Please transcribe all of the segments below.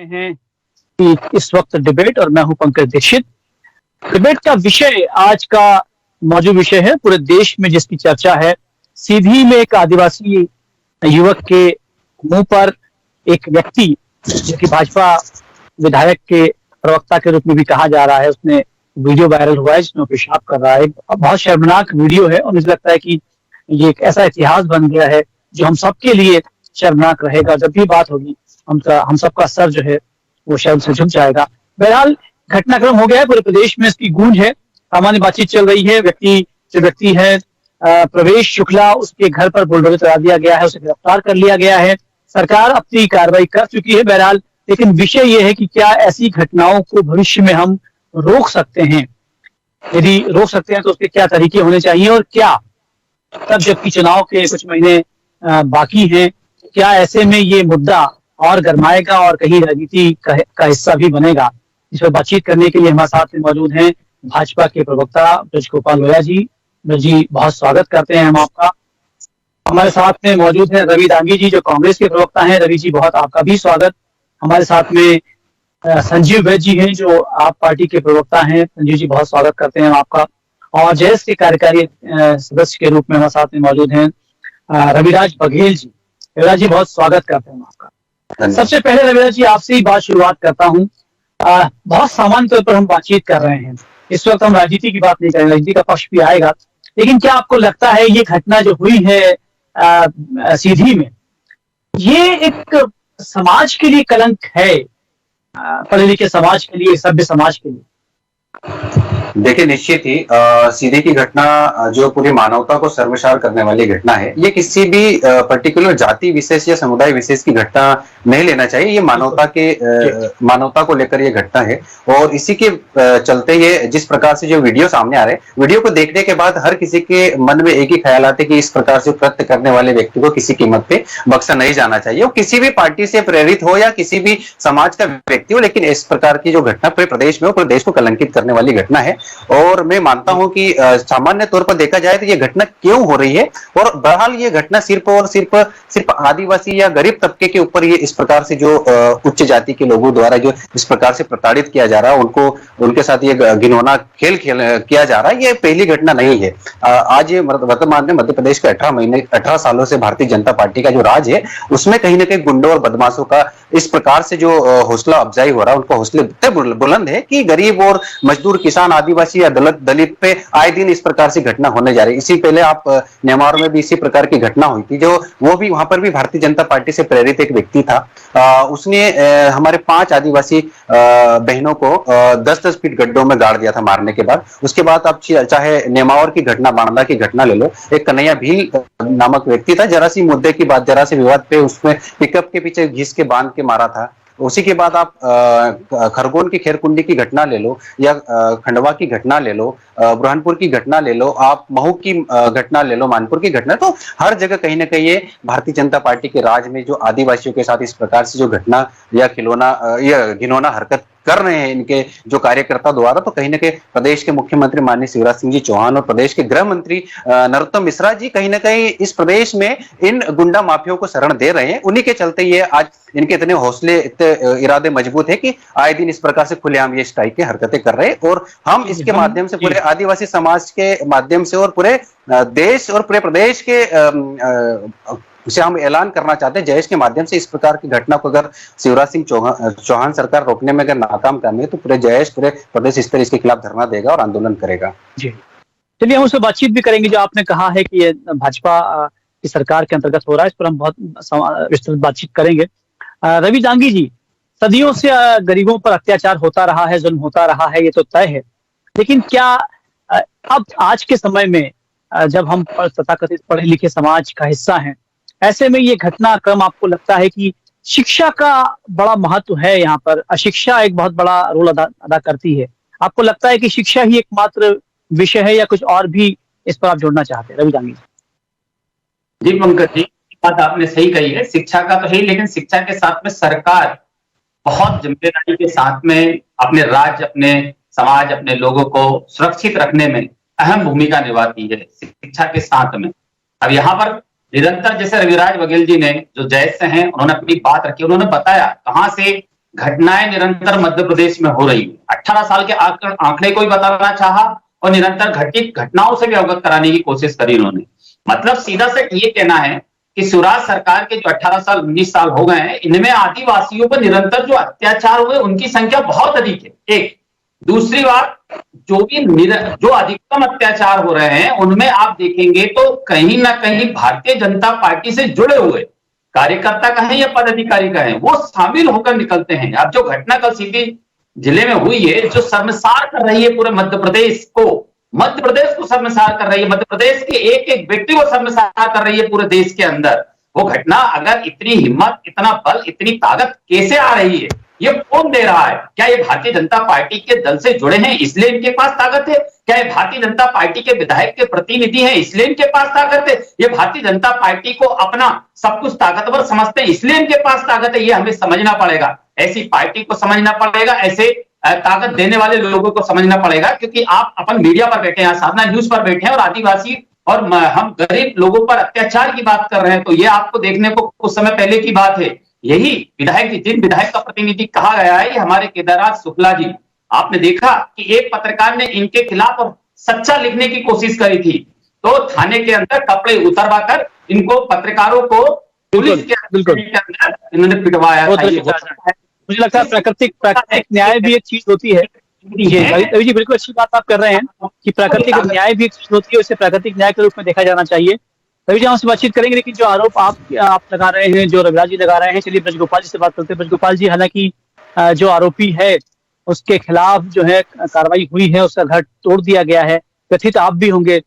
रहे हैं कि इस वक्त डिबेट, और मैं हूं पंकज दीक्षित। डिबेट का विषय आज का मौजूद विषय है, पूरे देश में जिसकी चर्चा है। सीधी में एक आदिवासी युवक के मुंह पर एक व्यक्ति जो कि भाजपा विधायक के प्रवक्ता के रूप में भी कहा जा रहा है, उसने वीडियो वायरल हुआ है जिसमें वो पेशाब कर रहा है। बहुत शर्मनाक वीडियो है और मुझे लगता है कि ये एक ऐसा इतिहास बन गया है जो हम सबके लिए शर्मनाक रहेगा। जब भी बात होगी हम सबका सर जो है वो शर्म से झुक जाएगा। बहरहाल घटनाक्रम हो गया है, पूरे प्रदेश में इसकी गूंज है, सामान्य बातचीत चल रही है। व्यक्ति है प्रवेश शुक्ला, उसके घर पर बुलडोजर चला दिया गया है, उसे गिरफ्तार कर लिया गया है। सरकार अपनी कार्रवाई कर चुकी है बहरहाल, लेकिन विषय यह है कि क्या ऐसी घटनाओं को भविष्य में हम रोक सकते हैं? यदि रोक सकते हैं तो उसके क्या तरीके होने चाहिए, और क्या तब जबकि चुनाव के कुछ महीने बाकी हैं, क्या ऐसे में ये मुद्दा और गरमाएगा और कहीं राजनीति का हिस्सा भी बनेगा? इस पर बातचीत करने के लिए हमारे साथ में मौजूद हैं भाजपा के प्रवक्ता ब्रज गोपाल लोया जी। ब्रज जी, बहुत स्वागत करते हैं हम आपका। हमारे साथ में मौजूद है रवि दांगी जी, जो कांग्रेस के प्रवक्ता हैं। रवि जी, बहुत आपका भी स्वागत। हमारे साथ में संजीव वैद्य जी हैं, जो आप पार्टी के प्रवक्ता हैं। संजीव जी, बहुत स्वागत करते हैं आपका। और जेएस के कार्यकारी सदस्य के रूप में हमारे साथ में मौजूद हैं रविराज बघेल जी। रविराज जी, बहुत स्वागत करते हैं आपका। सबसे पहले रविराज जी, आपसे ही बात शुरुआत करता हूँ। बहुत सामान्य तौर पर हम बातचीत कर रहे हैं, इस वक्त हम राजनीति की बात नहीं करेंगे, राजनीति का पक्ष भी आएगा, लेकिन क्या आपको लगता है ये घटना जो हुई है सीधी में, ये एक समाज के लिए कलंक है, पढ़े लिखे समाज के लिए, सभ्य समाज के लिए? देखिए, निश्चित ही सीधे की घटना जो पूरी मानवता को शर्मसार करने वाली घटना है, ये किसी भी पर्टिकुलर जाति विशेष या समुदाय विशेष की घटना नहीं लेना चाहिए। ये मानवता को लेकर ये घटना है, और इसी के चलते ये जिस प्रकार से जो वीडियो सामने आ रहे हैं, वीडियो को देखने के बाद हर किसी के मन में एक ही ख्याल आता है कि इस प्रकार से कृत्य करने वाले व्यक्ति को किसी कीमत पे बख्शा नहीं जाना चाहिए। वो किसी भी पार्टी से प्रेरित हो या किसी भी समाज का व्यक्ति हो, लेकिन इस प्रकार की जो घटना पूरे प्रदेश में हो, पूरे देश को कलंकित करने वाली घटना है। और मैं मानता हूं कि सामान्य तौर पर देखा जाए तो ये घटना क्यों हो रही है, और बहरहाल ये घटना सिर्फ और सिर्फ आदिवासी या गरीब तबके के ऊपर ये इस प्रकार से जो उच्च जाति के लोगों द्वारा जो इस प्रकार से प्रताड़ित किया जा रहा है, उनके साथ ये घिनौना खेल किया जा रहा है, ये पहली घटना नहीं है। आज वर्तमान में मध्य प्रदेश के 18 सालों से भारतीय जनता पार्टी का जो राज है, उसमें कहीं ना कहीं गुंडों और बदमाशों का इस प्रकार से जो हौसला अफजाई हो रहा है, उनका हौसले इतने बुलंद है कि गरीब और मजदूर, किसान, आदिवासी या दलित पे आए दिन इस प्रकार से घटना होने जा रही है। इसी पहले आप नेमार में भी इसी प्रकार की घटना हुई थी, जो वो भी वहां पर भी भारतीय जनता पार्टी से प्रेरित एक व्यक्ति था। उसने हमारे 5 आदिवासी बहनों को 10-10 फीट गड्ढों में गाड़ दिया था मारने के बाद। उसके बाद आप चाहे नेमावर की घटना, बांदा की घटना ले लो, एक कन्हैया भील नामक व्यक्ति था, जरा सी मुद्दे की बात, जरा सी विवाद पे उसमें पिकअप के पीछे घिस के बांध के मारा था। उसी के बाद आप खरगोन की खेरकुंडी की घटना ले लो, या खंडवा की घटना ले लो, बुरहानपुर की घटना ले लो, आप महू की घटना ले लो, मानपुर की घटना, तो हर जगह कहीं ना कहीं ये भारतीय जनता पार्टी के राज में जो आदिवासियों के साथ इस प्रकार से जो घटना या घिनौना हरकत कर रहे हैं इनके जो कार्यकर्ता द्वारा, तो कहीं ना कहीं प्रदेश के मुख्यमंत्री माननीय शिवराज सिंह जी चौहान और प्रदेश के गृह मंत्री नरोत्तम मिश्रा जी कहीं ना कहीं इस प्रदेश में इन गुंडा माफियों को शरण दे रहे हैं। उन्हीं के चलते ये आज इनके इतने हौसले, इतने इरादे मजबूत है कि आए दिन इस प्रकार से खुलेआम ये स्ट्राइक की हरकतें कर रहे हैं। और हम इसके माध्यम से, पूरे आदिवासी समाज के माध्यम से और पूरे देश और पूरे प्रदेश के उसे हम ऐलान करना चाहते हैं जयेश के माध्यम से, इस प्रकार की घटना को अगर शिवराज सिंह चौहान सरकार रोकने में अगर नाकाम काम है, तो पूरे जयेश, पूरे प्रदेश इस तरह इसके खिलाफ धरना देगा और आंदोलन करेगा। जी, चलिए, हम उससे बातचीत भी करेंगे। जो आपने कहा है कि ये भाजपा की सरकार के अंतर्गत हो रहा है, इस पर हम बहुत विस्तृत बातचीत करेंगे। रवि दांगी जी, सदियों से गरीबों पर अत्याचार होता रहा है, जुल्म होता रहा है, ये तो तय है, लेकिन क्या अब आज के समय में जब हम तथाकथित पढ़े लिखे समाज का हिस्सा हैं, ऐसे में ये घटनाक्रम आपको लगता है कि शिक्षा का बड़ा महत्व है यहाँ पर, अशिक्षा एक बहुत बड़ा रोल अदा करती है? आपको लगता है कि शिक्षा ही एकमात्र विषय है, या कुछ और भी इस पर आप जोड़ना चाहते हैं? रवि दांगी जी, पंकज जी, बात आपने सही कही है, शिक्षा का तो है, लेकिन शिक्षा के साथ में सरकार बहुत जिम्मेदारी के साथ में अपने राज्य, अपने समाज, अपने लोगों को सुरक्षित रखने में अहम भूमिका निभाती है शिक्षा के साथ में। अब यहाँ पर निरंतर, जैसे रविराज बघेल जी ने जो जयेश से हैं, उन्होंने अपनी बात रखी, उन्होंने बताया कहाँ से घटनाएं निरंतर मध्य प्रदेश में हो रही है। 18 साल के आंकड़े को भी बताना चाहा और निरंतर घटित घटनाओं से भी अवगत कराने की कोशिश करी उन्होंने। मतलब सीधा से ये कहना है कि शिवराज सरकार के जो 18 साल 19 साल हो गए हैं, इनमें आदिवासियों पर निरंतर जो अत्याचार हुए उनकी संख्या बहुत अधिक है। एक दूसरी बात, जो अधिकतम अत्याचार हो रहे हैं उनमें आप देखेंगे तो कहीं ना कहीं भारतीय जनता पार्टी से जुड़े हुए कार्यकर्ता कहें या पदाधिकारी कहें, वो शामिल होकर निकलते हैं। अब जो घटना कल सीधी जिले में हुई है, जो शर्मसार कर रही है पूरे मध्य प्रदेश को शर्मसार कर रही है, मध्य प्रदेश के एक एक व्यक्ति को शर्मसार कर रही है पूरे देश के अंदर। वो घटना अगर इतनी हिम्मत, इतना बल, इतनी ताकत कैसे आ रही है, ये कौन दे रहा है? क्या ये भारतीय जनता पार्टी के दल से जुड़े हैं इसलिए इनके पास ताकत है? क्या ये भारतीय जनता पार्टी के विधायक के प्रतिनिधि हैं इसलिए इनके पास ताकत है? ये भारतीय जनता पार्टी को अपना सब कुछ ताकतवर समझते हैं इसलिए इनके पास ताकत है? ये हमें समझना पड़ेगा, ऐसी पार्टी को समझना पड़ेगा, ऐसे ताकत देने वाले लोगों को समझना पड़ेगा। क्योंकि आप अपन मीडिया पर बैठे हैं, साधना न्यूज पर बैठे हैं और आदिवासी और हम गरीब लोगों पर अत्याचार की बात कर रहे हैं, तो ये आपको देखने को कुछ समय पहले की बात है। यही विधायक, जिन विधायक का प्रतिनिधि कहा गया है, ये हमारे केदारनाथ शुक्ला जी। आपने देखा कि एक पत्रकार ने इनके खिलाफ सच्चा लिखने की कोशिश करी थी, तो थाने के अंदर कपड़े उतरवा कर इनको, पत्रकारों को पुलिस के अंदर इन्होंने पिटवाया था। मुझे लगता है प्राकृतिक न्याय भी एक चीज होती है। रवि जी बिल्कुल अच्छी बात आप कर रहे हैं कि प्राकृतिक न्याय भी एक चीज होती है, उसे प्राकृतिक न्याय के रूप में देखा जाना चाहिए। रवि जी हमसे बातचीत करेंगे, लेकिन जो आरोप आप लगा रहे हैं, जो रविराज जी लगा रहे हैं, चलिए ब्रजगोपाल जी से बात करते हैं। ब्रजगोपाल जी, हालांकि जो आरोपी है उसके खिलाफ जो है कार्रवाई हुई है, उसका घर तोड़ दिया गया है, कथित आप भी होंगे।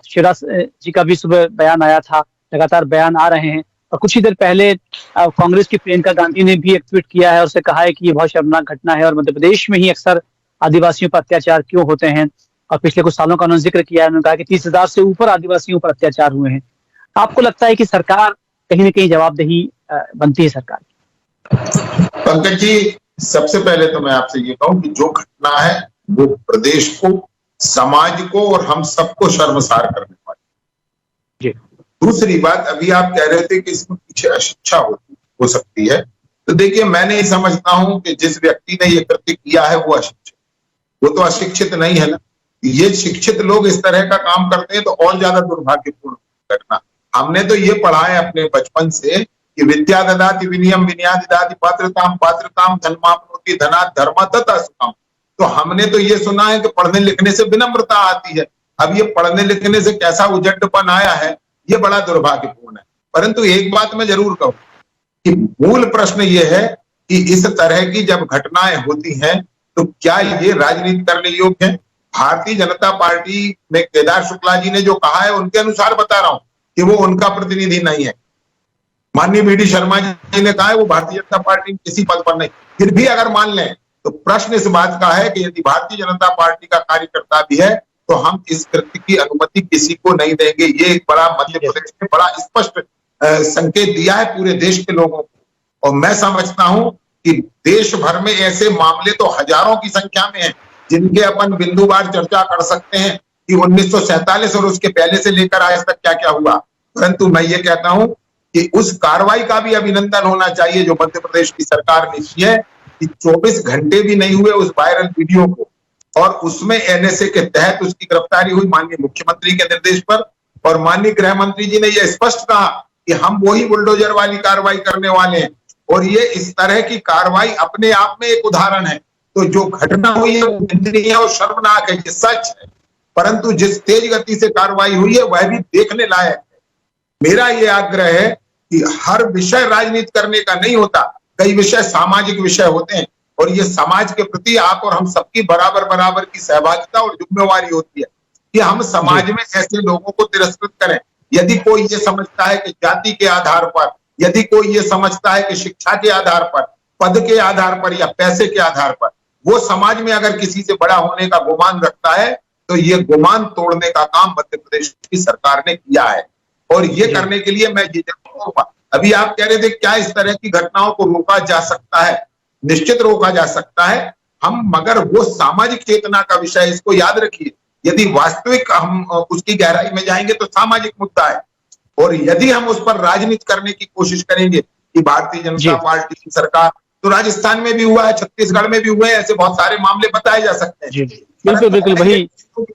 शिवराज जी का भी सुबह बयान आया था, लगातार बयान आ रहे हैं, और कुछ ही देर पहले कांग्रेस की प्रियंका गांधी ने भी एक ट्वीट किया है और उससे कहा है कि ये बहुत शर्मनाक घटना है और मध्य प्रदेश में ही अक्सर आदिवासियों पर अत्याचार क्यों होते हैं। और पिछले कुछ सालों का उन्होंने जिक्र किया है, उन्होंने कहा कि 30,000 से ऊपर आदिवासियों पर अत्याचार हुए हैं। आपको लगता है कि सरकार कहीं ना कहीं जवाबदेही बनती है सरकार की? पंकज जी, सबसे पहले तो मैं आपसे ये कहूं कि जो घटना है वो प्रदेश को, समाज को और हम सबको शर्मसार करने वाली। जी। दूसरी बात, अभी आप कह रहे थे कि इसमें पीछे अशिक्षा हो सकती है, तो देखिए मैं ये समझता हूं कि जिस व्यक्ति ने ये कृत्य किया है वो अशिक्षित, वो तो अशिक्षित नहीं है ना। ये शिक्षित लोग इस तरह का काम करते हैं तो और ज्यादा दुर्भाग्यपूर्ण घटना। हमने तो ये पढ़ा है अपने बचपन से कि विद्या ददाति विनयम विनयादि दाति पात्रताम पात्रताम धर्माप्नोति धनात् धर्मतः सुखम। तो हमने तो ये सुना है कि पढ़ने लिखने से विनम्रता आती है। अब ये पढ़ने लिखने से कैसा उजड्डपन आया है, ये बड़ा दुर्भाग्यपूर्ण है। परंतु एक बात मैं जरूर कहूं कि मूल प्रश्न ये है कि इस तरह की जब घटनाएं होती हैं तो क्या ये राजनीति करने योग्य है? भारतीय जनता पार्टी में केदार शुक्ला जी ने जो कहा है उनके अनुसार बता रहा हूं कि वो उनका प्रतिनिधि नहीं है। माननीय वी डी शर्मा जी ने कहा है वो भारतीय जनता पार्टी किसी पद पर नहीं। फिर भी अगर मान लें तो प्रश्न इस बात का है कि यदि भारतीय जनता पार्टी का कार्यकर्ता भी है तो हम इस कृत्य की अनुमति किसी को नहीं देंगे। ये एक बड़ा मध्य प्रदेश में बड़ा स्पष्ट संकेत दिया है पूरे देश के लोगों को। और मैं समझता हूं कि देश भर में ऐसे मामले तो हजारों की संख्या में हैं जिनके अपन बिंदुवार चर्चा कर सकते हैं कि 1947 और उसके पहले से लेकर आज तक क्या क्या हुआ। परंतु मैं ये कहता हूं कि उस कार्रवाई का भी अभिनंदन होना चाहिए जो मध्य प्रदेश की सरकार ने की है कि 24 घंटे भी नहीं हुए उस वायरल वीडियो को और उसमें एनएसए के तहत उसकी गिरफ्तारी हुई माननीय मुख्यमंत्री के निर्देश पर। और माननीय गृह मंत्री जी ने यह स्पष्ट कहा कि हम वही बुलडोजर वाली कार्रवाई करने वाले हैं। और ये इस तरह की कार्रवाई अपने आप में एक उदाहरण है। तो जो घटना हुई है वो निंदनीय और शर्मनाक है, ये सच है। परंतु जिस तेज गति से कार्रवाई हुई है वह भी देखने लायक है। मेरा ये आग्रह है कि हर विषय राजनीति करने का नहीं होता, कई विषय सामाजिक विषय होते हैं और ये समाज के प्रति आप और हम सबकी बराबर बराबर की सहभागिता और जिम्मेवारी होती है कि हम समाज में ऐसे लोगों को तिरस्कृत करें। यदि कोई ये समझता है कि जाति के आधार पर, यदि कोई ये समझता है कि शिक्षा के आधार पर, पद के आधार पर या पैसे के आधार पर वो समाज में अगर किसी से बड़ा होने का गुमान रखता है तो ये गुमान तोड़ने का काम मध्य प्रदेश की सरकार ने किया है। और ये करने के लिए मैं ये कहूंगा, अभी आप कह रहे थे क्या इस तरह की घटनाओं को रोका जा सकता है? निश्चित रोका जा सकता है हम, मगर वो सामाजिक चेतना का विषय, इसको याद रखिए। यदि वास्तविक हम उसकी गहराई में जाएंगे तो सामाजिक मुद्दा है। और यदि हम उस पर राजनीति करने की कोशिश करेंगे कि भारतीय जनता पार्टी की सरकार तो राजस्थान में भी हुआ है, छत्तीसगढ़ में भी हुए हैं, ऐसे बहुत सारे मामले बताए जा सकते हैं। जी बिल्कुल बिल्कुल वही।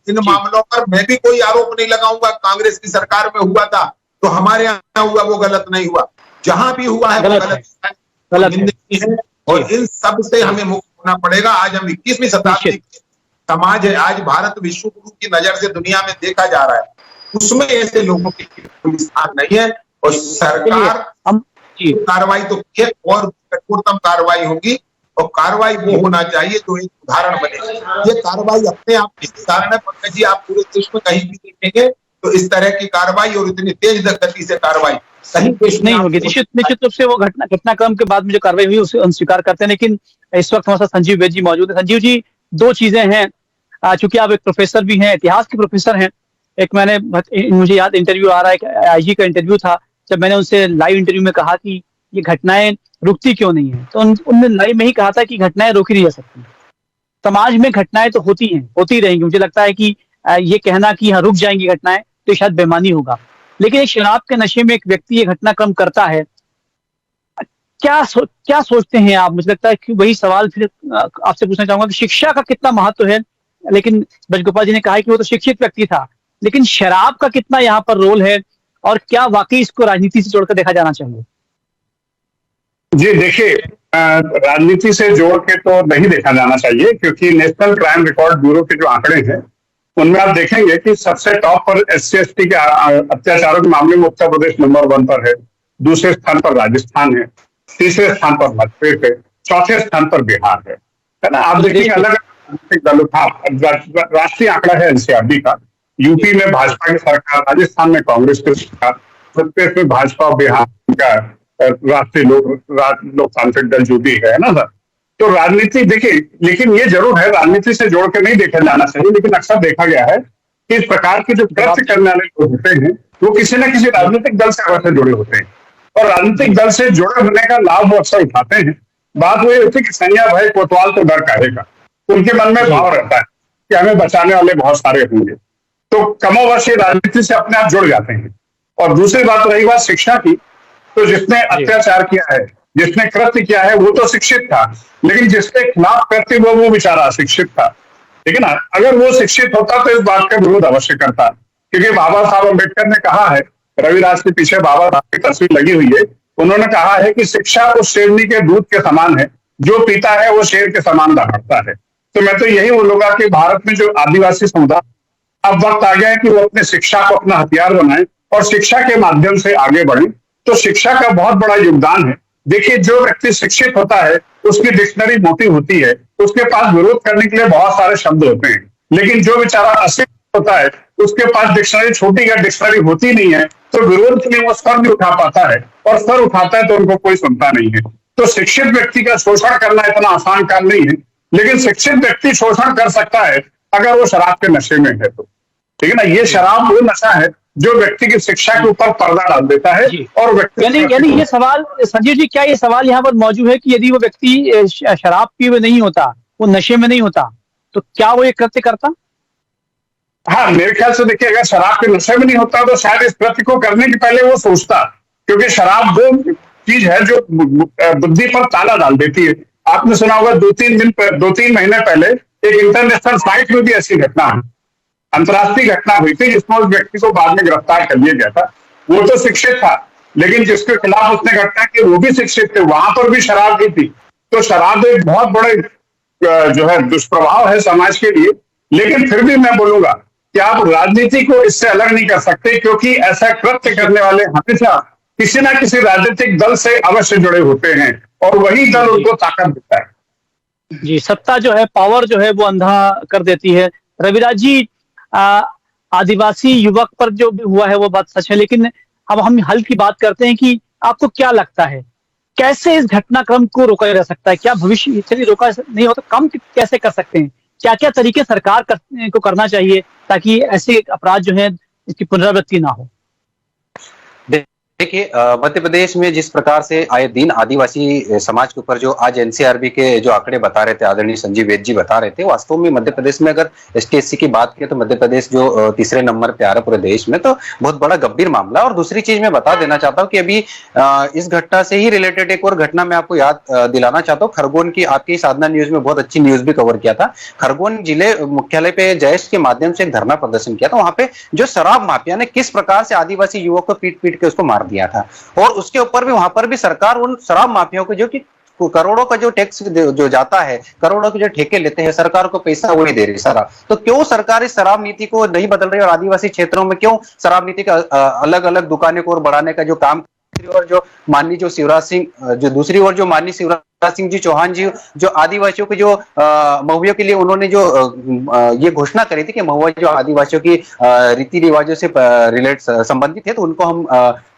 इन मामलों पर मैं भी कोई आरोप नहीं लगाऊंगा कांग्रेस की सरकार में हुआ था तो हमारे यहाँ हुआ, वो गलत नहीं हुआ। जहां भी हुआ है वो गलत है और इन सब से हमें मुक्त होना पड़ेगा। आज हम 21वीं शताब्दी समाज है, आज भारत विश्व गुरु की नजर से दुनिया में देखा जा रहा है, उसमें ऐसे लोगों की कोई स्थान नहीं है। और सरकार कार्रवाई तो की है और कठोरतम कार्रवाई होगी और कार्रवाई वो होना चाहिए जो एक उदाहरण बने। ये कार्रवाई अपने आप की उदाहरण है पंकज जी, आप पूरे देश में कहीं भी देखेंगे तो इस तरह की कार्रवाई और इतनी तेज गति से कार्रवाई कहीं देश नहीं होगी। निश्चित रूप से वो घटनाक्रम के बाद में जो कार्रवाई हुई उसे हम स्वीकार करते हैं। लेकिन इस वक्त हमारे साथ संजीव वैद्य जी मौजूद है। संजीव जी, दो चीजें हैं, चूंकि आप एक प्रोफेसर भी हैं, इतिहास के प्रोफेसर हैं। एक मुझे याद इंटरव्यू आ रहा है, आईजी का इंटरव्यू था, जब मैंने उनसे लाइव इंटरव्यू में कहा कि ये घटनाएं रुकती क्यों नहीं है, तो उनने लाइव में ही कहा था कि घटनाएं रोकी नहीं जा सकती। समाज में घटनाएं तो होती हैं, होती रहेंगी। मुझे लगता है कि ये कहना कि हाँ रुक जाएंगी घटनाएं तो शायद बेईमानी होगा। लेकिन एक शराब के नशे में एक व्यक्ति ये घटनाक्रम करता है, क्या सोचते हैं आप? मुझे लगता है कि वही सवाल फिर आपसे पूछना चाहूंगा कि शिक्षा का कितना महत्व है। लेकिन ब्रजगोपाल जी ने कहा कि वो तो शिक्षित व्यक्ति था, लेकिन शराब का कितना यहाँ पर रोल है और क्या वाकई इसको राजनीति से जोड़कर देखा जाना चाहिए? जी देखिए, राजनीति से जोड़ के तो नहीं देखा जाना चाहिए, क्योंकि नेशनल क्राइम रिकॉर्ड ब्यूरो के जो आंकड़े हैं उनमें आप देखेंगे कि सबसे टॉप पर SC/ST के अत्याचारों के मामले में उत्तर प्रदेश नंबर 1 पर है, दूसरे स्थान पर राजस्थान है, तीसरे स्थान पर मध्य प्रदेश है, चौथे स्थान पर बिहार है ना। आप देखेंगे अलग दलों का राष्ट्रीय आंकड़ा है NCRB का। यूपी में भाजपा की सरकार, राजस्थान में कांग्रेस की सरकार, मध्य प्रदेश में भाजपा और बिहार का राष्ट्रीय लोकतांत्रिक दल जो भी है ना सर। तो राजनीति देखिए, लेकिन ये जरूर है, राजनीति से जोड़ के नहीं देखा जाना चाहिए। लेकिन अक्सर देखा गया है कि इस प्रकार के जो कृत्य करने वाले लोग होते हैं वो किसी न किसी राजनीतिक दल से अवश्य जुड़े होते हैं और राजनीतिक दल से जुड़े होने का लाभ वो अक्सर उठाते हैं। बात वही होती है कि सैया भाई कोतवाल तो डर काहेगा, उनके मन में भाव रहता है कि हमें बचाने वाले बहुत सारे होंगे, तो कमोबश ये राजनीति से अपने आप जुड़ जाते हैं। और दूसरी बात रही बात शिक्षा की, तो जिसने अत्याचार किया है, जिसने कृत्य किया है वो तो शिक्षित था, लेकिन जिसके खिलाफ कृत्य वो बेचारा अशिक्षित था। ठीक है ना। अगर वो शिक्षित होता तो इस बात का विरोध अवश्य करता, क्योंकि बाबा साहब अम्बेडकर ने कहा है, रविराज के पीछे बाबा साहब की तस्वीर लगी हुई है, उन्होंने कहा है कि शिक्षा उस शेरनी के दूध के समान है, जो पीता है वो शेर के समान दहाड़ता है। तो मैं तो यही बोलूंगा कि भारत में जो आदिवासी समुदाय, अब वक्त आ गया है कि वो अपने शिक्षा को अपना हथियार बनाए और शिक्षा के माध्यम से आगे बढ़े। तो शिक्षा का बहुत बड़ा योगदान है। देखिए, जो व्यक्ति शिक्षित होता है उसकी डिक्शनरी मोटी होती है, उसके पास विरोध करने के लिए बहुत सारे शब्द होते हैं, लेकिन जो बेचारा अशिक्षित होता है उसके पास डिक्शनरी छोटी या डिक्शनरी होती नहीं है, तो विरोध के लिए वो स्वर नहीं उठा पाता है, और स्वर उठाता है तो उनको कोई सुनता नहीं है। तो शिक्षित व्यक्ति का शोषण करना इतना आसान काम नहीं है, लेकिन शिक्षित व्यक्ति शोषण कर सकता है अगर वो शराब के नशे में है तो। ठीक है ना। ये शराब वो नशा है जो व्यक्ति की शिक्षा के ऊपर पर्दा डाल देता है। और व्यक्ति यानी ये सवाल, संजीव जी, क्या ये सवाल यहाँ पर मौजूद है कि यदि वो व्यक्ति शराब पिए हुए नहीं होता, वो नशे में नहीं होता, तो क्या वो ये कृत्य करता? हाँ, मेरे ख्याल से देखिए, अगर शराब के नशे में नहीं होता तो शायद इस कृत्य को करने के पहले वो सोचता, क्योंकि शराब वो चीज है जो बुद्धि पर ताला डाल देती है। आपने सुना होगा 2-3 महीने पहले एक इंटरनेशनल फ्लाइट में भी ऐसी घटना है, अंतर्राष्ट्रीय घटना हुई थी, जिसमें उस व्यक्ति को बाद में गिरफ्तार कर लिया गया था। वो तो शिक्षित था, लेकिन जिसके खिलाफ उसने घटना की वो भी शिक्षित थे, वहां पर भी शराब की थी। तो शराब एक बहुत बड़े जो है दुष्प्रभाव है समाज के लिए। लेकिन फिर भी मैं बोलूंगा कि आप राजनीति को इससे अलग नहीं कर सकते, क्योंकि ऐसा कृत्य करने वाले हमेशा किसी ना किसी राजनीतिक दल से अवश्य जुड़े होते हैं, और वही दल उनको ताकत देता है। जी, सत्ता जो है, पावर जो है वो अंधा कर देती है। रविराज जी, आदिवासी युवक पर जो भी हुआ है वो बात सच है, लेकिन अब हम हल की बात करते हैं कि आपको क्या लगता है कैसे इस घटनाक्रम को रोका जा सकता है? क्या भविष्य चलिए रोका नहीं हो तो कम कैसे कर सकते हैं? क्या क्या तरीके सरकार को करना चाहिए ताकि ऐसे अपराध जो है इसकी पुनरावृत्ति ना हो? देखिए मध्य प्रदेश में जिस प्रकार से आए दिन आदिवासी समाज के ऊपर जो आज एनसीआरबी के जो आंकड़े बता रहे थे, आदरणीय संजीव वेद जी बता रहे थे, वास्तव में मध्य प्रदेश में अगर एसटी/एससी की बात करें तो मध्य प्रदेश जो तीसरे नंबर पे आ रहा है पूरे देश में, तो बहुत बड़ा गंभीर मामला है। और दूसरी चीज मैं बता देना चाहता हूँ कि अभी इस घटना से ही रिलेटेड एक और घटना मैं आपको याद दिलाना चाहता हूँ। खरगोन की आपकी साधना न्यूज में बहुत अच्छी न्यूज भी कवर किया था। खरगोन जिले मुख्यालय पे जयेश के माध्यम से एक धरना प्रदर्शन किया था। वहां पे जो शराब माफिया ने किस प्रकार से आदिवासी युवक को पीट पीट के उसको मार दिया था, और उसके ऊपर भी वहां पर भी सरकार उन शराब माफियाओं को जो कि करोड़ों का जो टैक्स जो जाता है, करोड़ों के जो ठेके लेते हैं, सरकार को पैसा वही दे रही सारा। तो क्यों सरकार इस शराब नीति को नहीं बदल रही और आदिवासी क्षेत्रों में क्यों शराब नीति का अलग अलग दुकानें को और बढ़ाने का जो काम, और जो माननीय जो शिवराज सिंह जो दूसरी ओर जो माननीय शिवराज सिंह जी चौहान जी जो आदिवासियों के जो महुओं के लिए उन्होंने जो ये घोषणा करी थी कि महुआ जो आदिवासियों की रीति रिवाजों से रिलेट संबंधित है तो उनको हम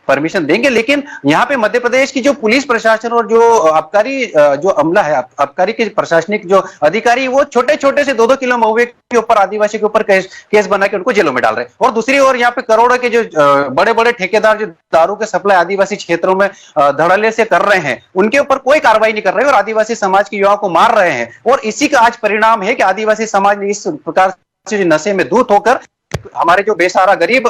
परमिशन देंगे। लेकिन यहाँ पे मध्य प्रदेश की जो पुलिस प्रशासन और जो आबकारी जो अमला है, आबकारी के प्रशासनिक जो अधिकारी, वो छोटे छोटे से 2-2 किलो महुए के ऊपर आदिवासी के ऊपर केस बना के उनको जेलों में डाल रहे हैं। और दूसरी ओर यहाँ पे करोड़ों के जो बड़े बड़े ठेकेदार जो दारू के सप्लाई आदिवासी क्षेत्रों में धड़ल्ले से कर रहे हैं, उनके ऊपर कोई कार्रवाई नहीं कर रहे और आदिवासी समाज के युवाओं को मार रहे हैं। और इसी का आज परिणाम है कि आदिवासी समाज ने इस प्रकार से नशे में धूत होकर हमारे जो बेसहारा गरीब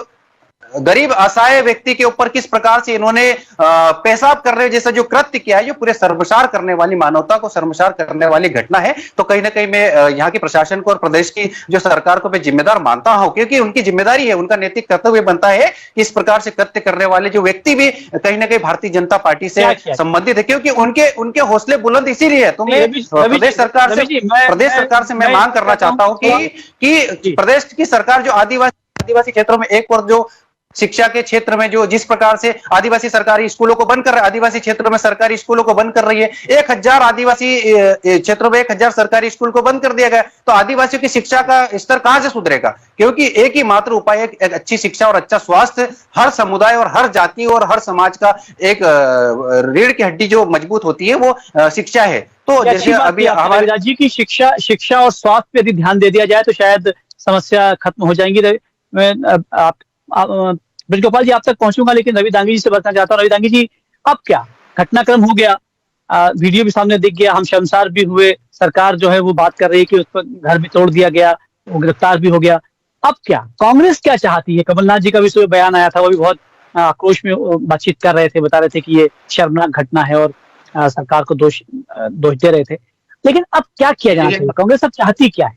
असहाय व्यक्ति के ऊपर किस प्रकार से इन्होंने पेशाब करने जैसा जो कृत्य किया है, जो पूरे शर्मसार करने वाली, मानवता को शर्मसार करने वाली घटना है। तो कहीं ना कहीं मैं यहाँ की प्रशासन को और प्रदेश की जो सरकार को मैं जिम्मेदार मानता हूं, क्योंकि उनकी जिम्मेदारी है, उनका नैतिक कर्तव्य बनता है कि इस प्रकार से कृत्य करने वाले जो व्यक्ति भी कहीं ना कहीं भारतीय जनता पार्टी से संबंधित है, क्योंकि उनके हौसले बुलंद इसीलिए है। तो मैं प्रदेश सरकार से मैं मांग करना चाहता हूँ कि प्रदेश की सरकार जो आदिवासी क्षेत्रों में एक और जो शिक्षा के क्षेत्र में जो जिस प्रकार से आदिवासी सरकारी स्कूलों को बंद कर रहा है, आदिवासी क्षेत्रों में सरकारी स्कूलों को बंद कर रही है, 1000 आदिवासी क्षेत्रों में 1000 सरकारी स्कूल को बंद कर दिया गया, तो आदिवासियों की शिक्षा का स्तर कहां से सुधरेगा? क्योंकि एक ही मात्र उपाय है, एक अच्छी शिक्षा और अच्छा स्वास्थ्य हर समुदाय और हर जाति और हर समाज का एक रीढ़ की हड्डी जो मजबूत होती है वो शिक्षा है। तो जैसे अभी हमारे राज्य की शिक्षा और स्वास्थ्य पे यदि ध्यान दे दिया जाए तो शायद समस्या खत्म हो जाएंगी। ब्रजगोपाल जी आप तक पहुंचूंगा, लेकिन रवि दांगी जी से बताना चाहता हूँ। रवि दांगी जी, अब क्या घटनाक्रम हो गया, वीडियो भी सामने दिख गया, हम शर्मसार भी हुए, सरकार जो है वो बात कर रही है कि उस पर घर भी तोड़ दिया गया, वो गिरफ्तार भी हो गया। अब क्या कांग्रेस क्या चाहती है? कमलनाथ जी का भी सुबह बयान आया था, वो भी बहुत आक्रोश में बातचीत कर रहे थे, बता रहे थे कि ये शर्मनाक घटना है और सरकार को दोष दे रहे थे। लेकिन अब क्या किया जाना चाहिए? कांग्रेस अब चाहती क्या है?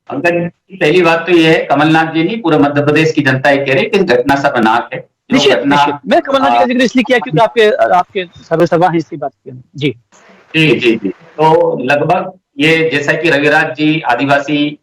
पहली बात तो ये है, कमलनाथ जी नहीं, पूरे मध्य प्रदेश की जनता ये कह रही है कि घटना शर्मनाक है। निश्चित। मैं कमलनाथ जी का जिक्र इसलिए किया क्योंकि आपके सर्वेसर्वा हैं इसलिए बात की। जी जी जी जी। तो लगभग ये जैसा कि रविराज जी आदिवासी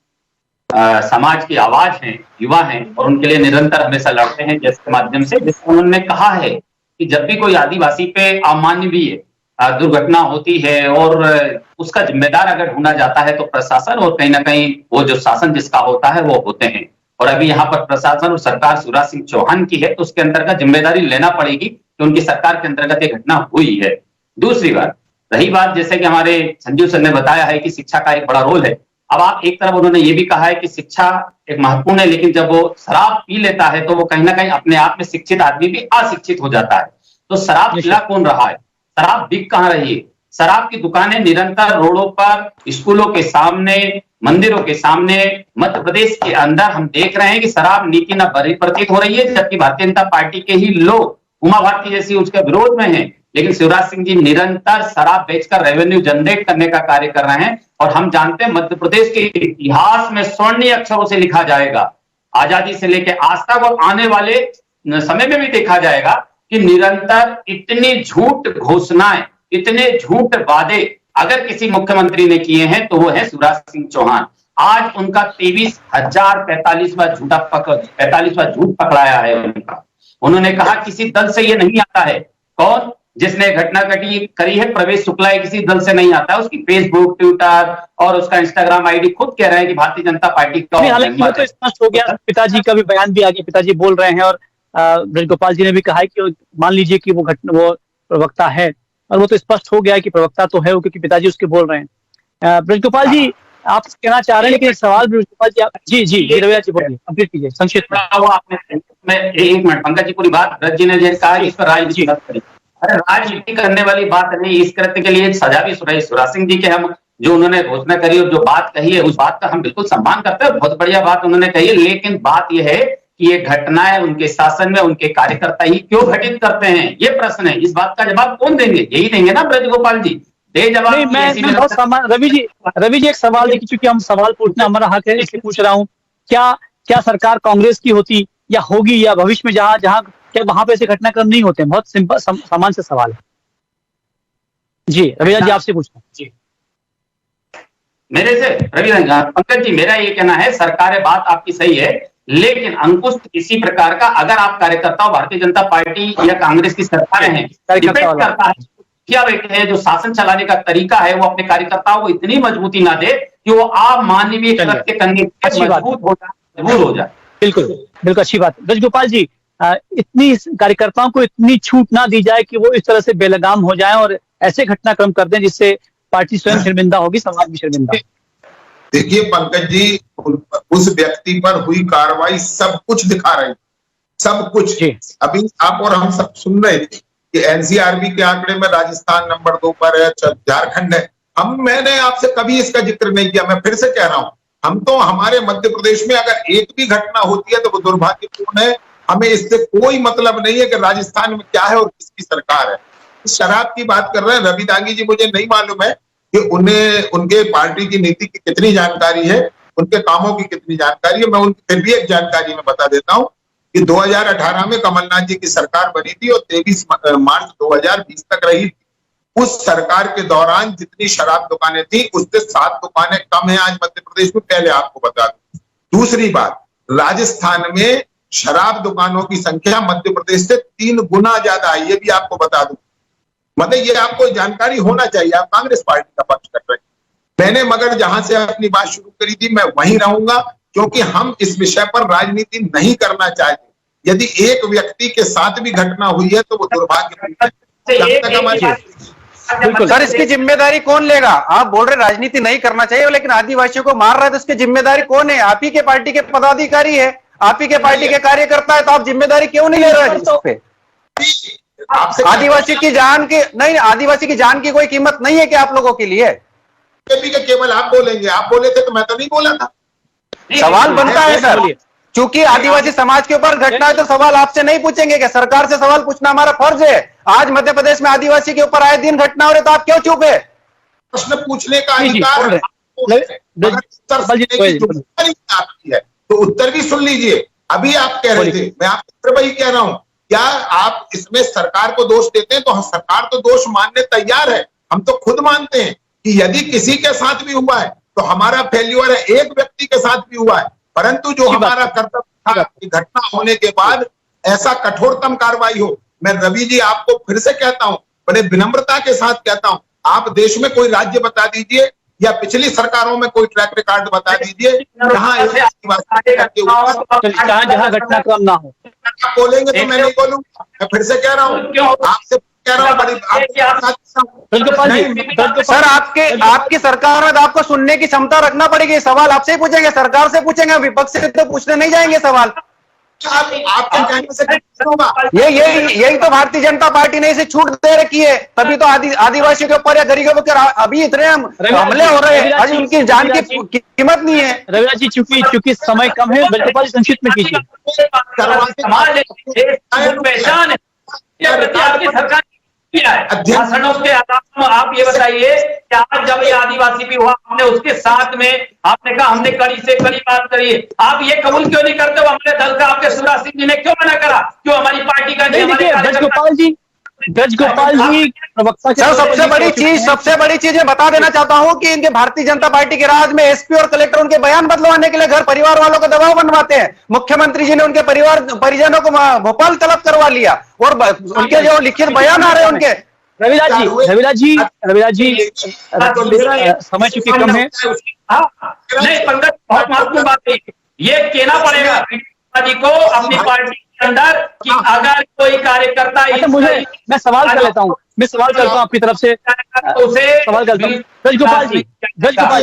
समाज की आवाज हैं, युवा हैं और उनके लिए निरंतर हमेशा लड़ते हैं जिसके माध्यम से, जिसमें उन्होंने कहा है कि जब भी कोई आदिवासी पे अमानवीय दुर्घटना होती है और उसका जिम्मेदार अगर ढूंढा जाता है तो प्रशासन और कहीं ना कहीं वो जो शासन जिसका होता है वो होते हैं। और अभी यहाँ पर प्रशासन और सरकार शिवराज सिंह चौहान की है, तो उसके अंतर्गत जिम्मेदारी लेना पड़ेगी कि उनकी सरकार के अंतर्गत ये घटना हुई है। दूसरी बात, रही बात जैसे कि हमारे संजीव सर ने बताया है कि शिक्षा का एक बड़ा रोल है। अब आप एक तरफ उन्होंने ये भी कहा है कि शिक्षा एक महत्वपूर्ण है, लेकिन जब वो शराब पी लेता है तो वो कहीं ना कहीं अपने आप में शिक्षित आदमी भी अशिक्षित हो जाता है। तो शराब पिला कौन रहा है? शराब बिक कहां रही है? शराब की दुकानें निरंतर रोडों पर, स्कूलों के सामने, मंदिरों के सामने, मध्य प्रदेश के अंदर हम देख रहे हैं कि शराब नीति न बड़ी प्रतीत हो रही है, जबकि भारतीय जनता पार्टी के ही लोग उमा भारती जैसी उसके विरोध में हैं, लेकिन शिवराज सिंह जी निरंतर शराब बेचकर रेवेन्यू जनरेट करने का कार्य कर रहे हैं। और हम जानते हैं मध्य प्रदेश के इतिहास में स्वर्णीय अक्षरों से लिखा जाएगा, आजादी से लेकर आज तक और आने वाले समय में भी देखा जाएगा कि निरंतर इतनी झूठ घोषणाएं, इतने झूठ वादे अगर किसी मुख्यमंत्री ने किए हैं तो वो है शिवराज सिंह चौहान। आज उनका 23,045वां झूठ पकड़ाया है उनका। उन्होंने कहा किसी दल से ये नहीं आता है। कौन? जिसने घटना करी है प्रवेश शुक्ला, किसी दल से नहीं आता है। उसकी फेसबुक, ट्विटर और उसका इंस्टाग्राम आईडी खुद कह रहे हैं कि भारतीय जनता पार्टी का। हालांकि वो तो स्पष्ट हो गया, पिताजी का भी बयान भी आ गया, पिताजी बोल रहे हैं और ब्रजगोपाल जी ने भी कहा है कि मान लीजिए कि वो प्रवक्ता है, और वो तो स्पष्ट हो गया है कि प्रवक्ता तो है वो, क्योंकि पिताजी उसके बोल रहे हैं। ब्रजगोपाल जी, आप कहना चाह रहे हैं, लेकिन एक सवाल भी जी रविराज जी बोलिए, कंप्लीट कीजिए संक्षिप्त में। वो आपने मैं एक मिनट, पंकज जी पूरी बात ब्रज जी ने जैसे कहा इस पर राजनीति मत करिए। अरे राजनीति करने वाली बात नहीं, इस कृत्य के लिए सजा भी सुनाई शिवराज सिंह जी के, हम जो उन्होंने घोषणा करी और जो बात कही है उस बात का हम बिल्कुल सम्मान करते हैं, बहुत बढ़िया बात उन्होंने कही है। लेकिन बात यह है कि ये घटनाएं उनके शासन में उनके कार्यकर्ता ही क्यों घटित करते हैं, ये प्रश्न है। इस बात का जवाब कौन देंगे? यही देंगे ना ब्रज गोपाल जी, दे जवाब। नहीं, मैं बहुत सामान रवि जी एक सवाल देखिए, चूंकि हम सवाल पूछना हमारा हक है इसलिए पूछ रहा हूँ, क्या सरकार कांग्रेस की होती या होगी या भविष्य में जहां क्या वहां पे ऐसे घटनाक्रम नहीं होते? बहुत सिंपल सामान्य से सवाल है जी। रविराज जी आपसे पूछना जी। मेरे से रवि पंकज जी, मेरा ये कहना है सरकारें, बात आपकी सही है, लेकिन अंकुश इसी प्रकार का अगर आप कार्यकर्ताओं भारतीय जनता पार्टी या कांग्रेस की सरकारें हैं, डिपेंड करता है क्या है जो शासन चलाने का तरीका है वो अपने कार्यकर्ताओं को इतनी मजबूती ना दे कि वो आप मानवीय कृत्य करने मजबूर हो जाए। बिल्कुल अच्छी बात। ब्रज गोपाल जी, इतनी कार्यकर्ताओं को इतनी छूट ना दी जाए कि वो इस तरह से बेलगाम हो जाएं और ऐसे घटनाक्रम कर दें जिससे पार्टी स्वयं शर्मिंदा होगी, समाज भी शर्मिंदा। देखिए पंकज जी, उस व्यक्ति पर हुई कार्रवाई सब कुछ दिखा रही, सब कुछ। अभी आप और हम सब सुन रहे थे कि एनसीआरबी के आंकड़े में राजस्थान नंबर 2 पर है, झारखंड है। मैंने आपसे कभी इसका जिक्र नहीं किया, मैं फिर से कह रहा हूं, हम तो हमारे मध्य प्रदेश में अगर एक भी घटना होती है तो वो दुर्भाग्यपूर्ण है। हमें इससे कोई मतलब नहीं है कि राजस्थान में क्या है और किसकी सरकार है। शराब की बात कर रहे हैं रवि दांगी जी, मुझे नहीं मालूम है कि उन्हें उनके पार्टी की नीति की कितनी जानकारी है, उनके कामों की कितनी जानकारी है। मैं उनकी फिर भी एक जानकारी में बता देता हूं कि 2018 में कमलनाथ जी की सरकार बनी थी और 23 मार्च 2020 तक रही थी। उस सरकार के दौरान जितनी शराब दुकानें थी उससे 7 दुकानें कम है आज मध्य प्रदेश में, पहले आपको बता दूं। दूसरी बात, राजस्थान में शराब दुकानों की संख्या मध्य प्रदेश से 3 गुना ज्यादा है, ये भी आपको बता दूं। मतलब ये आपको जानकारी होना चाहिए। आप कांग्रेस पार्टी का पक्ष कर रहे हैं। मैंने मगर जहां से अपनी बात शुरू करी थी मैं वहीं रहूंगा, क्योंकि हम इस विषय पर राजनीति नहीं करना चाहते। यदि एक व्यक्ति के साथ भी घटना हुई है तो वो दुर्भाग्यपूर्ण है। सर, इसकी जिम्मेदारी कौन लेगा? आप बोल रहे राजनीति नहीं करना चाहिए, लेकिन आदिवासियों को मार रहा है तो इसकी जिम्मेदारी कौन है? आप ही के पार्टी के पदाधिकारी है, आप ही के पार्टी के कार्यकर्ता है, तो आप जिम्मेदारी क्यों नहीं ले रहे हैं इस पे? आदिवासी की जान की नहीं, आदिवासी की जान की कोई कीमत नहीं है क्या आप लोगों के लिए? केवल आप बोलेंगे, आप बोले थे तो मैं तो नहीं बोला था। सवाल बनता है सर, क्योंकि आदिवासी समाज के ऊपर घटना है तो सवाल आपसे नहीं पूछेंगे क्या? सरकार से सवाल पूछना हमारा फर्ज है। आज मध्य प्रदेश में आदिवासी के ऊपर आए दिन घटना हो रही तो आप क्यों चुप है? प्रश्न पूछने का अधिकार है, तो उत्तर भी सुन लीजिए। अभी आप कह रहे थे, मैं आपको वही कह रहा हूं, क्या आप इसमें सरकार को दोष देते हैं? तो सरकार तो दोष मानने तैयार है। हम तो खुद मानते हैं कि यदि किसी के साथ भी हुआ है तो हमारा फेल्यूर है, एक व्यक्ति के साथ भी हुआ है, परंतु जो हमारा कर्तव्य था कि घटना होने के बाद ऐसा कठोरतम कार्रवाई हो। मैं रवि जी आपको फिर से कहता हूं, बड़े विनम्रता के साथ कहता हूं, आप देश में कोई राज्य बता दीजिए या पिछली सरकारों में कोई ट्रैक रिकॉर्ड बता दीजिए जहां जहां घटनाक्रम ना हो। आप बोलेंगे तो मैं नहीं बोलूंगा। मैं फिर से कह रहा हूँ, आपसे कह रहा हूँ, सर आपकी सरकार में आपको सुनने की क्षमता रखना पड़ेगी। सवाल आपसे ही पूछेंगे, सरकार से पूछेंगे, विपक्ष से तो पूछने नहीं जाएंगे सवाल। आपके कहने से यही तो भारतीय जनता पार्टी ने इसे छूट दे रखी है, तभी तो आदिवासियों के ऊपर या गरीबों के अभी इतने हमले हो रहे हैं, अभी उनकी जान की कीमत नहीं है। रविराज जी, चूंकि समय कम है, बिल्कुल संक्षिप्त में कीजिए। सरकार भाषणों के अलावा आप ये बताइए कि आज जब ये आदिवासी भी हुआ, हमने उसके साथ में आपने कहा हमने कड़ी से कड़ी बात करी है, आप ये कबूल क्यों नहीं करते हो? हमारे दल का आपके शिवराज सिंह जी ने क्यों मना करा? क्यों हमारी पार्टी का ब्रज गोपाल जी प्रवक्ता। सर, सबसे बड़ी चीज मैं बता देना चाहता हूं कि इनके भारतीय जनता पार्टी के राज में एसपी और कलेक्टर उनके बयान बदलवाने के लिए घर परिवार वालों को दबाव बनवाते हैं। मुख्यमंत्री जी ने उनके परिजनों को भोपाल तलब करवा लिया और उनके जो लिखित बयान आ रहे हैं उनके। रविराज जी समय चूंकि कम है, नहीं पंकज, बहुत महत्वपूर्ण बात है, ये कहना पड़ेगा जी को अपनी पार्टी अंदर कि अगर कोई कार्यकर्ता अच्छा, मुझे मैं सवाल कर लेता हूँ, मैं सवाल करता हूँ आपकी तरफ से, उसे सवाल करता हूँ ब्रजगोपाल जी,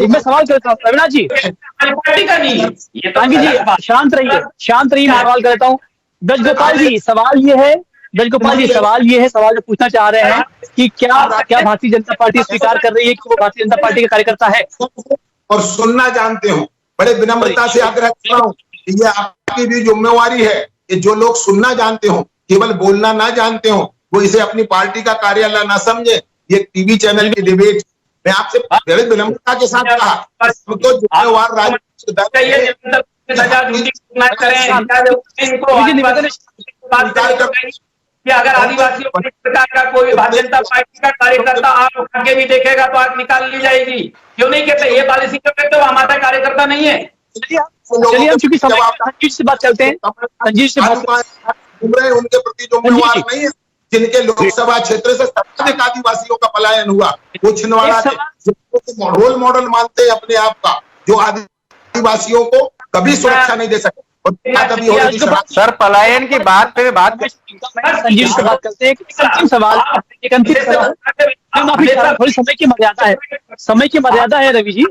मैं सवाल करता हूँ रविनाथ जी, पार्टी का नहीं है ये तो गांधी जी शांत रहिए, मैं सवाल कर लेता हूँ। ब्रजगोपाल जी सवाल ये है, सवाल जो पूछना चाह रहे हैं कि क्या भारतीय जनता पार्टी स्वीकार कर रही है कि वो भारतीय जनता पार्टी का कार्यकर्ता है और सुनना जानते हो। बड़े विनम्रता से आग्रह कर रहा हूँ, ये आपकी भी जिम्मेवारी है कि जो लोग सुनना जानते हो, केवल बोलना ना जानते हो, वो इसे अपनी पार्टी का कार्यालय ना समझे। ये टीवी चैनल की डिबेट, मैं आपसे बड़े विनम्रता के साथ कहा, तो जिम्मेवार कि अगर आदिवासियों को इस प्रकार का कोई भारतीय जनता पार्टी का कार्यकर्ता आप आगे भी देखेगा तो आग निकाल ली जाएगी। क्यों नहीं कहते ये पॉलिसी क्यों कहते हो हमारा कार्यकर्ता नहीं है? चलिए हम चूंकि संजीव से बात करते हैं, संजीव से बात उनके प्रति जिम्मेवार नहीं है जिनके लोकसभा क्षेत्र से सर्वाधिक आदिवासियों का पलायन हुआ, वो छिंदवाड़ा रोल मॉडल मानते हैं अपने आप का, जो आदिवासियों को कभी सुरक्षा नहीं दे सके। सर पलायन की बात पे संजीव से बात करते हैं। अंतिम सवाल, एक अंतिम सवाल, थोड़ी समय की मर्यादा है रवि जी,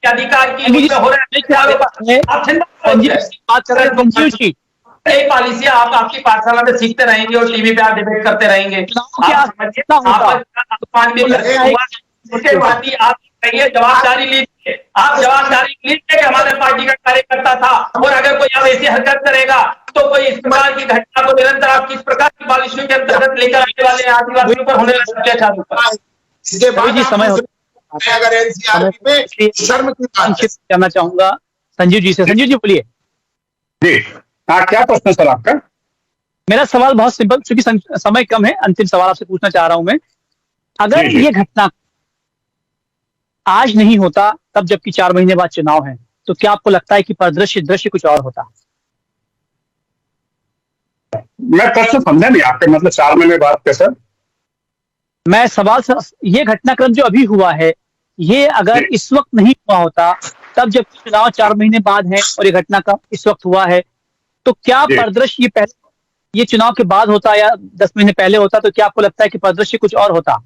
अधिकार की बात कर रहे हैं संजीव जी। यही पॉलिसियां आप आपकी पाठशाला में सीखते रहेंगे और टीवी पे आप डिबेट करते रहेंगे। उसके बाद ही आप जवाबदारी लीजिए, कि हमारे पार्टी का कार्यकर्ता था और अगर कोई अब ऐसी हरकत करेगा तो कोई इस प्रकार की घटना को निरंतर आप किस प्रकार की पॉलिसियों के अंतर्गत लेकर आने वाले हैं आदिवासियों पर होने वाले अत्याचारों पर। इसके बाद समय अगर एनसीआरबी में शर्म की बात करना चाहूंगा संजीव जी से। संजीव जी बोलिए। जी हाँ, क्या प्रश्न सर आपका? मेरा सवाल बहुत सिंपल, क्योंकि समय कम है, अंतिम सवाल आपसे पूछना चाह रहा हूं मैं। अगर ये घटना आज नहीं होता तब, जबकि 4 महीने बाद चुनाव है, तो क्या आपको लगता है कि दृश्य कुछ और होता? मैं प्रश्न समझा नहीं आपके, मतलब 4 महीने बाद कैसे? मैं सवाल, ये घटनाक्रम जो अभी हुआ है, ये अगर इस वक्त नहीं हुआ होता तब, जबकि चुनाव 4 महीने बाद है और ये घटनाक्रम इस वक्त हुआ है, तो क्या परिदृश्य ये चुनाव के बाद होता या 10 महीने पहले होता, तो क्या आपको लगता है कि परिदृश्य कुछ और होता?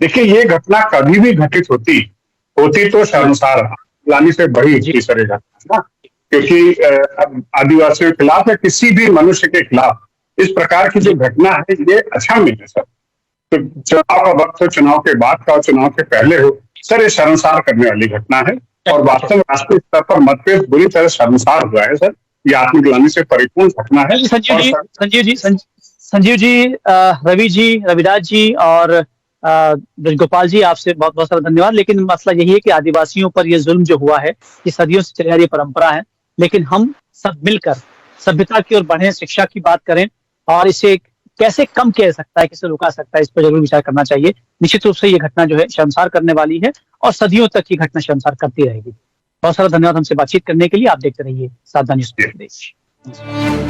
देखिए, ये घटना कभी भी घटित होती तो शर्मसार लाने से बड़ी चीज करेगा ना, क्योंकि आदिवासियों के खिलाफ या किसी भी मनुष्य के खिलाफ इस प्रकार की जो घटना है, ये अच्छा नहीं है सर। तो चुनाव का वक्त हो, चुनाव के बाद का हो, चुनाव के पहले हो, सर ये शर्मसार करने वाली घटना है और वास्तव में राष्ट्रीय स्तर पर मतभेद बुरी तरह शर्मसार हुआ है सर। ये आत्मग्लानि से परिपूर्ण घटना है। संजीव जी, रवि जी, रविदास जी और ब्रजगोपाल जी, आपसे बहुत बहुत सारा धन्यवाद। लेकिन मसला यही है कि आदिवासियों पर यह जुल्म जो हुआ है, ये सदियों से चली आ रही परंपरा है, लेकिन हम सब मिलकर सभ्यता की ओर बढ़े, शिक्षा की बात करें और इसे कैसे कम किया जा सकता है, कैसे रोका सकता है, इस पर जरूर विचार करना चाहिए। निश्चित रूप से ये घटना जो है शर्मसार करने वाली है और सदियों तक ये घटना शर्मसार करती रहेगी। बहुत सारा धन्यवाद हमसे बातचीत करने के लिए। आप देखते रहिए सावधान न्यूज़।